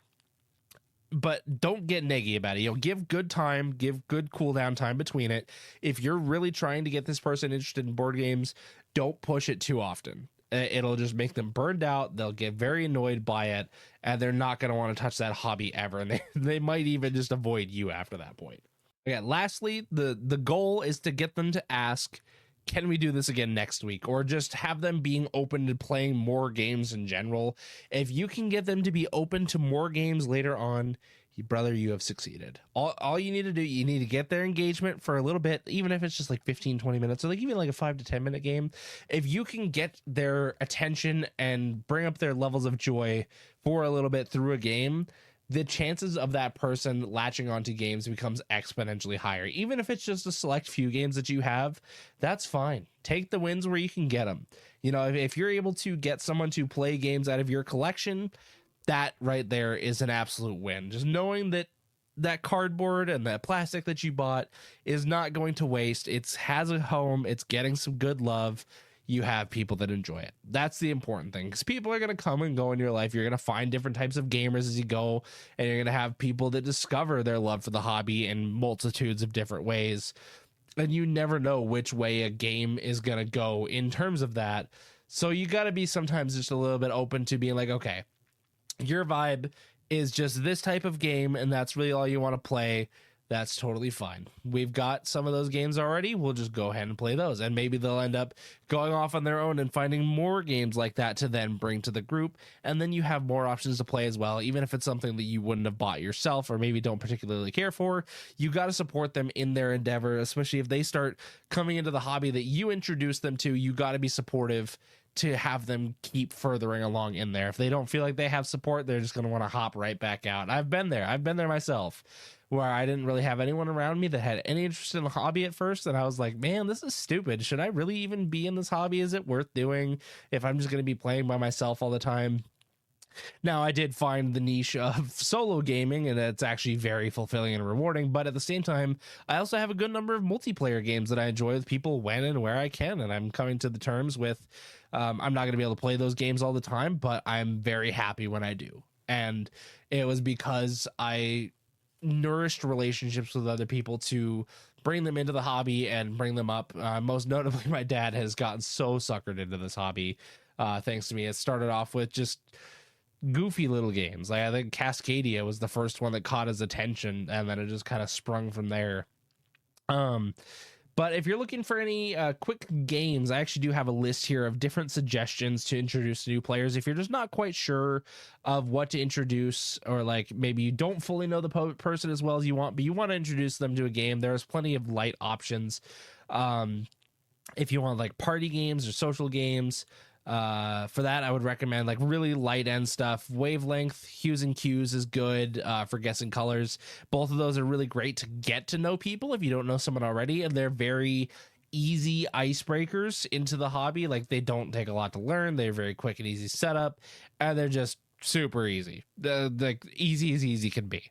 but don't get neggy about it. You know, give good time, give good cooldown time between it. If you're really trying to get this person interested in board games, don't push it too often. It'll just make them burned out. They'll get very annoyed by it, and they're not going to want to touch that hobby ever. And they might even just avoid you after that point. Again, lastly, the goal is to get them to ask, can we do this again next week? Or just have them being open to playing more games in general. If you can get them to be open to more games later on, brother, you have succeeded. All you need to do, you need to get their engagement for a little bit, even if it's just like 15-20 minutes, or like even like a 5 to 10 minute game. If you can get their attention and bring up their levels of joy for a little bit through a game, the chances of that person latching onto games becomes exponentially higher. Even if it's just a select few games that you have, that's fine. Take the wins where you can get them. You know, if you're able to get someone to play games out of your collection, that right there is an absolute win. Just knowing that that cardboard and that plastic that you bought is not going to waste. It has a home. It's getting some good love. You have people that enjoy it. That's the important thing, because people are going to come and go in your life. You're going to find different types of gamers as you go, and you're going to have people that discover their love for the hobby in multitudes of different ways. And you never know which way a game is going to go in terms of that. So you got to be sometimes just a little bit open to being like, okay, your vibe is just this type of game, and that's really all you want to play. That's totally fine. We've got some of those games already. We'll just go ahead and play those. And maybe they'll end up going off on their own and finding more games like that to then bring to the group. And then you have more options to play as well. Even if it's something that you wouldn't have bought yourself or maybe don't particularly care for, you got to support them in their endeavor, especially if they start coming into the hobby that you introduced them to. You got to be supportive to have them keep furthering along in there. If they don't feel like they have support, they're just going to want to hop right back out. I've been there myself, where I didn't really have anyone around me that had any interest in the hobby at first. And I was like, man, this is stupid. Should I really even be in this hobby? Is it worth doing if I'm just going to be playing by myself all the time? Now, I did find the niche of solo gaming, and it's actually very fulfilling and rewarding. But at the same time, I also have a good number of multiplayer games that I enjoy with people when and where I can. And I'm coming to the terms with, I'm not going to be able to play those games all the time, but I'm very happy when I do. And it was because I nourished relationships with other people to bring them into the hobby and bring them up. Most notably, my dad has gotten so suckered into this hobby thanks to me. It started off with just goofy little games. Like, I think Cascadia was the first one that caught his attention, and then it just kind of sprung from there. But if you're looking for any quick games, I actually do have a list here of different suggestions to introduce new players. If you're just not quite sure of what to introduce, or like maybe you don't fully know the person as well as you want, but you want to introduce them to a game, there's plenty of light options. If you want like party games or social games, for that, I would recommend like really light end stuff. Wavelength, Hues and Cues is good for guessing colors. Both of those are really great to get to know people if you don't know someone already, and they're very easy icebreakers into the hobby. Like, they don't take a lot to learn. They're very quick and easy setup, and they're just super easy. Like, easy as easy can be.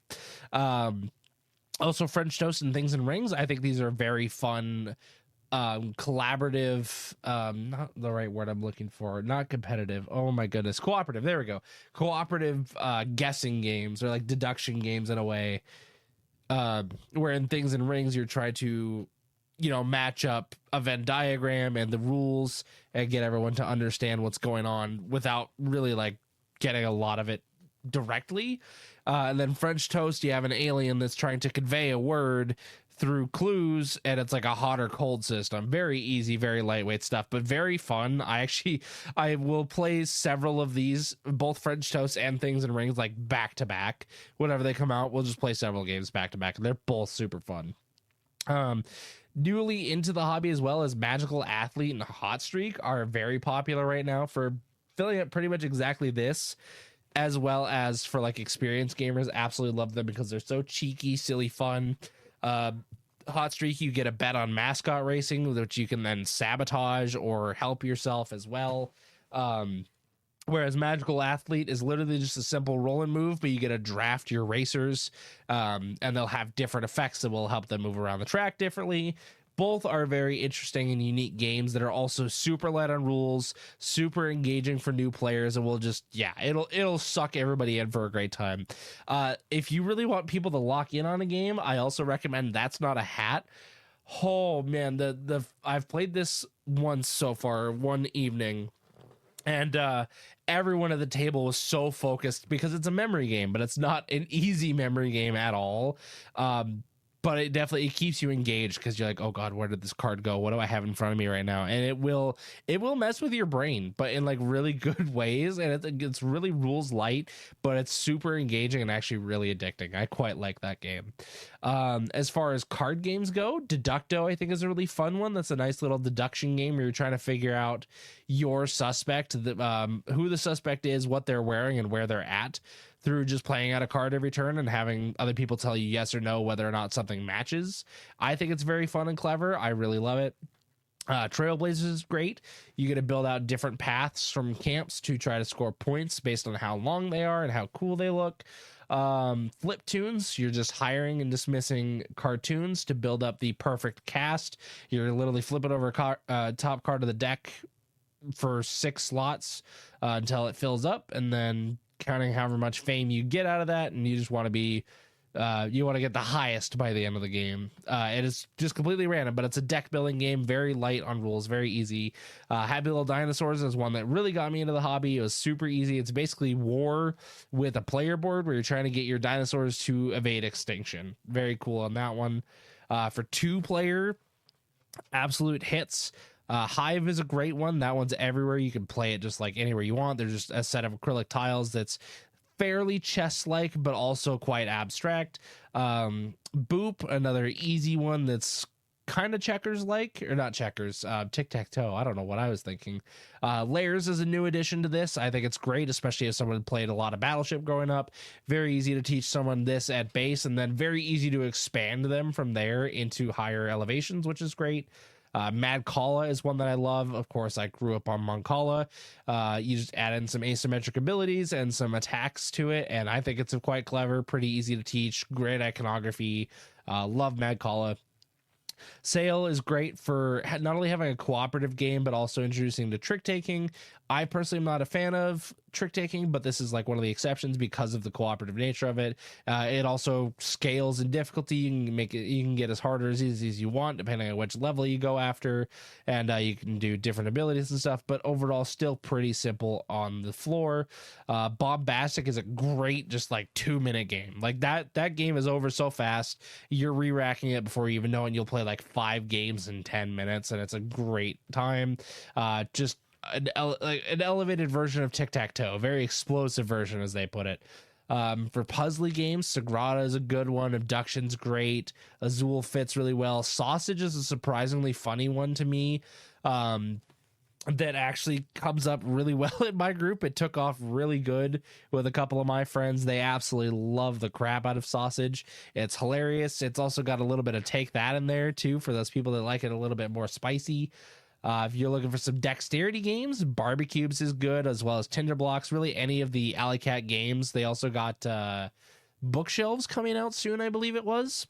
Also, French Toast and Things and Rings, I think these are very fun, collaborative, not the right word I'm looking for, not competitive, oh my goodness, cooperative, there we go, cooperative guessing games, or like deduction games in a way, where in Things and Rings you're trying to, you know, match up a Venn diagram and the rules and get everyone to understand what's going on without really like getting a lot of it directly. And then French toast, you have an alien that's trying to convey a word through clues, and it's like a hot or cold system. Very easy, very lightweight stuff, but very fun. I will play several of these, both French toast and Things and Rings, like back to back. Whenever they come out, we'll just play several games back to back, and they're both super fun. Newly into the hobby as well as Magical Athlete and Hot Streak are very popular right now for filling up pretty much exactly this, as well as for like experienced gamers. Absolutely love them because they're so cheeky, silly, fun. Hot Streak, you get a bet on mascot racing, which you can then sabotage or help yourself as well. Whereas Magical Athlete is literally just a simple roll and move, but you get to draft your racers, and they'll have different effects that will help them move around the track differently. Both are very interesting and unique games that are also super light on rules, super engaging for new players, and will just, it'll suck everybody in for a great time. If you really want people to lock in on a game, I also recommend That's Not a Hat. Oh man, I've played this once so far, one evening, and everyone at the table was so focused because it's a memory game, but it's not an easy memory game at all. But it definitely keeps you engaged because you're like, oh god, where did this card go? What do I have in front of me right now? And it will mess with your brain, but in like really good ways. And it's really rules light, but it's super engaging and actually really addicting. I quite like that game. As far as card games go, Deducto I think is a really fun one. That's a nice little deduction game where you're trying to figure out your suspect, who the suspect is, what they're wearing, and where they're at, through just playing out a card every turn and having other people tell you yes or no whether or not something matches. I think it's very fun and clever. I really love it. Trailblazers is great. You get to build out different paths from camps to try to score points based on how long they are and how cool they look. Flip tunes, you're just hiring and dismissing cartoons to build up the perfect cast. You're literally flipping over top card of the deck for 6 slots until it fills up, and then counting however much fame you get out of that, and you just want to be you want to get the highest by the end of the game. It is just completely random, but it's a deck building game, very light on rules, very easy. Happy Little Dinosaurs is one that really got me into the hobby. It was super easy. It's basically war with a player board where you're trying to get your dinosaurs to evade extinction. Very cool on that one. For 2-player, absolute hits. Hive is a great one. That one's everywhere. You can play it just like anywhere you want. There's just a set of acrylic tiles that's fairly chess-like, but also quite abstract. Boop, another easy one that's kind of checkers-like, or not checkers, tic-tac-toe. I don't know what I was thinking. Layers is a new addition to this. I think it's great, especially if someone played a lot of Battleship growing up. Very easy to teach someone this at base, and then very easy to expand them from there into higher elevations, which is great. Mad Kala is one that I love. Of course, I grew up on Moncala. You just add in some asymmetric abilities and some attacks to it, and I think it's quite clever, pretty easy to teach, great iconography. Love Mad Kala. Sail is great for not only having a cooperative game, but also introducing the trick taking. I personally am not a fan of trick taking, but this is like one of the exceptions because of the cooperative nature of it. It also scales in difficulty. You can get as hard or as easy as you want, depending on which level you go after, and you can do different abilities and stuff. But overall, still pretty simple on the floor. Bombastic is a great, just like 2-minute game. Like that game is over so fast. You're re-racking it before you even know it. And you'll play like 5 games in 10 minutes, and it's a great time. Just an elevated version of tic-tac-toe, a very explosive version as they put it. For puzzly games, Sagrada is a good one. Abduction's great. Azul fits really well. Sausage is a surprisingly funny one to me, that actually comes up really well in my group. It took off really good with a couple of my friends. They absolutely love the crap out of Sausage. It's hilarious. It's also got a little bit of Take That in there too, for those people that like it a little bit more spicy. If you're looking for some dexterity games, Barbecubes is good, as well as Tinder Blocks. Really, any of the Alley Cat games. They also got Bookshelves coming out soon, I believe it was.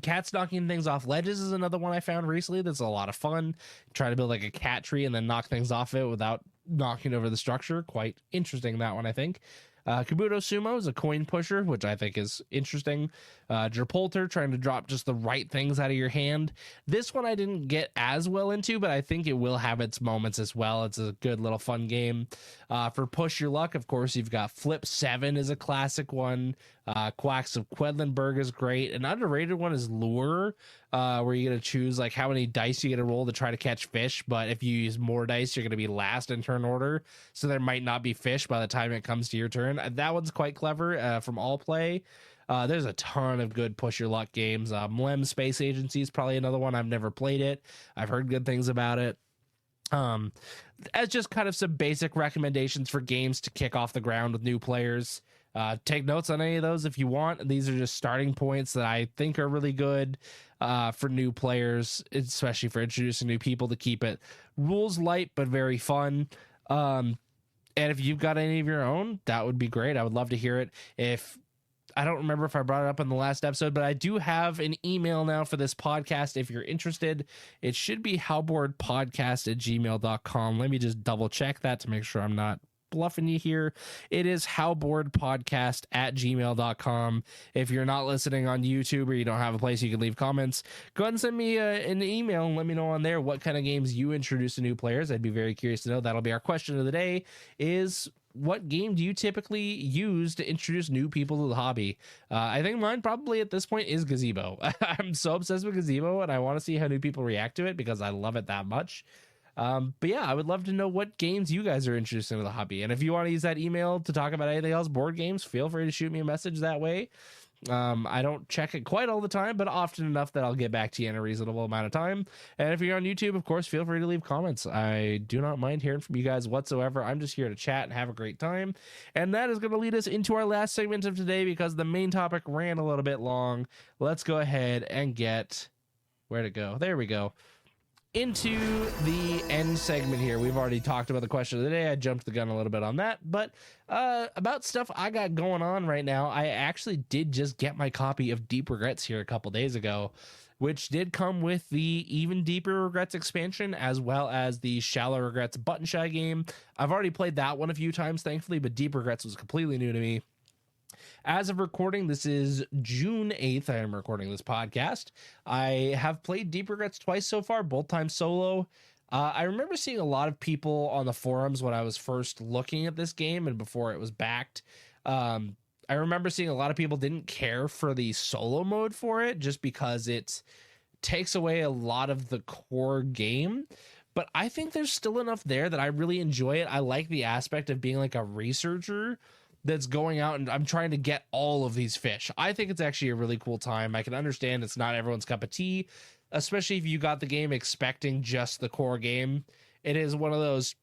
Cats knocking things off ledges is another one I found recently that's a lot of fun. Try to build like a cat tree and then knock things off it without knocking over the structure. Quite interesting, that one, I think. Kabuto Sumo is a coin pusher, which I think is interesting. Jerpolter, trying to drop just the right things out of your hand. This one I didn't get as well into, but I think it will have its moments as well. It's a good little fun game. For Push Your Luck, of course, you've got Flip 7 is a classic one. Quacks of Quedlinburg is great. An underrated one is Lure, where you get to choose like how many dice you get to roll to try to catch fish, but if you use more dice, you're going to be last in turn order, so there might not be fish by the time it comes to your turn. That one's quite clever from All Play. There's a ton of good Push Your Luck games. Mlem Space Agency is probably another one. I've never played it. I've heard good things about it. As just kind of some basic recommendations for games to kick off the ground with new players. Take notes on any of those if you want. These are just starting points that I think are really good for new players, especially for introducing new people, to keep it rules light but very fun. And if you've got any of your own, that would be great. I would love to hear it. If I don't remember if I brought it up in the last episode, but I do have an email now for this podcast. If you're interested, it should be howboredpodcast@gmail.com. Let me just double check that to make sure I'm not bluffing you here. It is howboredpodcast@gmail.com. If you're not listening on YouTube or you don't have a place you can leave comments, go ahead and send me an email and let me know on there what kind of games you introduce to new players. I'd be very curious to know. That'll be our question of the day, is what game do you typically use to introduce new people to the hobby? I think mine probably at this point is Gazebo. I'm so obsessed with Gazebo, and I want to see how new people react to it because I love it that much. But yeah, I would love to know what games you guys are introducing to the hobby. And if you want to use that email to talk about anything else, board games, feel free to shoot me a message that way. I don't check it quite all the time, but often enough that I'll get back to you in a reasonable amount of time. And if you're on YouTube, of course, feel free to leave comments. I do not mind hearing from you guys whatsoever. I'm just here to chat and have a great time. And that is going to lead us into our last segment of today because the main topic ran a little bit long. Let's go ahead and get where to go. There we go. Into the end segment here. We've already talked about the question of the day. I jumped the gun a little bit on that, but about stuff I got going on right now, I actually did just get my copy of Deep Regrets here a couple days ago, which did come with the Even Deeper Regrets expansion as well as the Shallow Regrets Button Shy game. I've already played that one a few times, thankfully, but Deep Regrets was completely new to me. As of recording, this is June 8th. I am recording this podcast. I have played Deep Regrets twice so far, both times solo. I remember seeing a lot of people on the forums when I was first looking at this game and before it was backed. I remember seeing a lot of people didn't care for the solo mode for it just because it takes away a lot of the core game. But I think there's still enough there that I really enjoy it. I like the aspect of being like a researcher that's going out and I'm trying to get all of these fish. I think it's actually a really cool time. I can understand it's not everyone's cup of tea, especially if you got the game expecting just the core game. It is one of those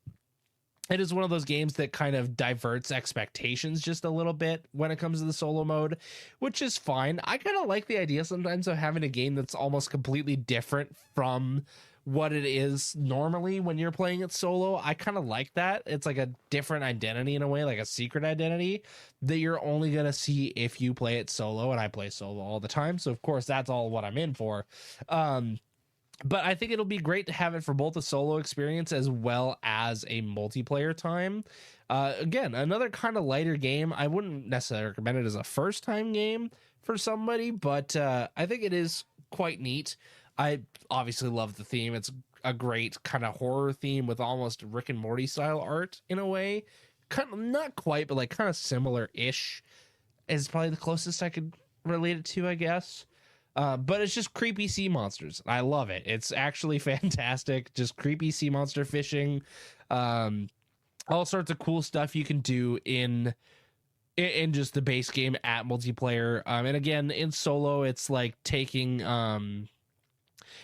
games that kind of diverts expectations just a little bit when it comes to the solo mode, which is fine. I kind of like the idea sometimes of having a game that's almost completely different from what it is normally when you're playing it solo. I kind of like that. It's like a different identity in a way, like a secret identity that you're only going to see if you play it solo, and I play solo all the time, so of course that's all what I'm in for. But I think it'll be great to have it for both a solo experience as well as a multiplayer time. Again, another kind of lighter game. I wouldn't necessarily recommend it as a first time game for somebody, but I think it is quite neat. I obviously love the theme. It's a great kind of horror theme with almost Rick and Morty style art in a way. Kind of, not quite, but like kind of similar-ish is probably the closest I could relate it to, I guess. But it's just creepy sea monsters. I love it. It's actually fantastic. Just creepy sea monster fishing. All sorts of cool stuff you can do in just the base game at multiplayer. And again, in solo, it's like taking...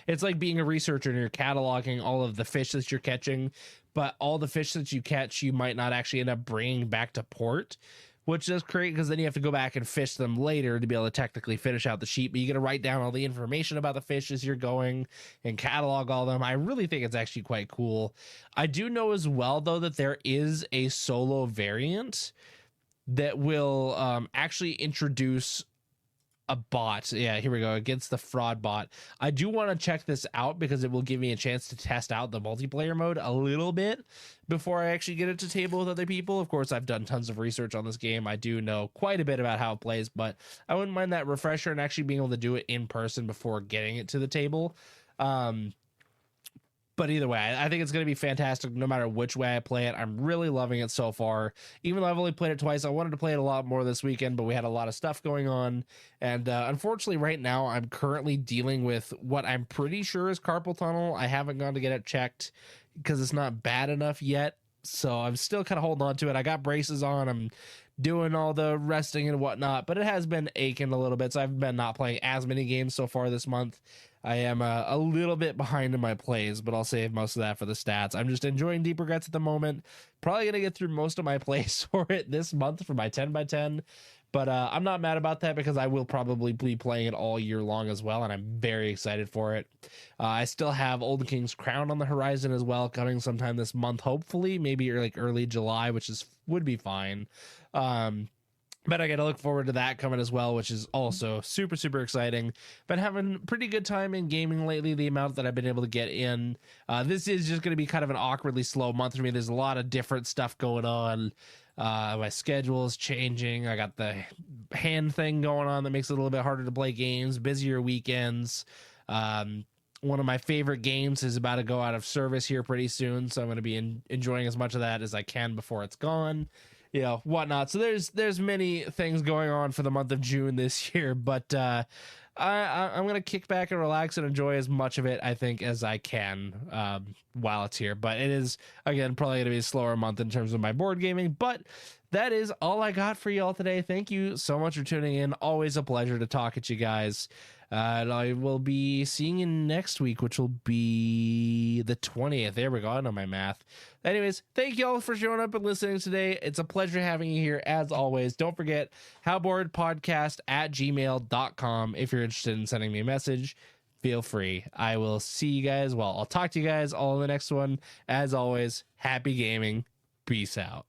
it's like being a researcher and you're cataloging all of the fish that you're catching, but all the fish that you catch, you might not actually end up bringing back to port, which is great because then you have to go back and fish them later to be able to technically finish out the sheet. But you got to write down all the information about the fish as you're going and catalog all of them. I really think it's actually quite cool. I do know as well, though, that there is a solo variant that will actually introduce a bot. Yeah, here we go. Against the fraud bot. I do want to check this out because it will give me a chance to test out the multiplayer mode a little bit before I actually get it to table with other people. Of course, I've done tons of research on this game. I do know quite a bit about how it plays, but I wouldn't mind that refresher and actually being able to do it in person before getting it to the table. But either way, I think it's going to be fantastic no matter which way I play it. I'm really loving it so far. Even though I've only played it twice, I wanted to play it a lot more this weekend, but we had a lot of stuff going on. And unfortunately, right now, I'm currently dealing with what I'm pretty sure is carpal tunnel. I haven't gone to get it checked because it's not bad enough yet. So I'm still kind of holding on to it. I got braces on. I'm doing all the resting and whatnot, but it has been aching a little bit. So I've been not playing as many games so far this month. I am a little bit behind in my plays, but I'll save most of that for the stats. I'm just enjoying Deep Regrets at the moment. Probably going to get through most of my plays for it this month for my 10x10. But I'm not mad about that because I will probably be playing it all year long as well, and I'm very excited for it. I still have Old King's Crown on the horizon as well, coming sometime this month, hopefully, maybe like early July, which would be fine. But I got to look forward to that coming as well, which is also super, super exciting. Been having pretty good time in gaming lately, the amount that I've been able to get in. This is just going to be kind of an awkwardly slow month for me. There's a lot of different stuff going on. My schedule is changing. I got the hand thing going on that makes it a little bit harder to play games, busier weekends. One of my favorite games is about to go out of service here pretty soon, so I'm going to be enjoying as much of that as I can before it's gone. You know, whatnot. So there's many things going on for the month of June this year, but I'm gonna kick back and relax and enjoy as much of it, I think, as I can while it's here. But it is, again, probably gonna be a slower month in terms of my board gaming. But that is all I got for y'all today. Thank you so much for tuning in. Always a pleasure to talk at you guys. And I will be seeing you next week, which will be the 20th. There we go. I know my math. Anyways, thank you all for showing up and listening today. It's a pleasure having you here as always. Don't forget howboredpodcast@gmail.com. If you're interested in sending me a message, feel free. I will see you guys. Well, I'll talk to you guys all in the next one. As always, happy gaming. Peace out.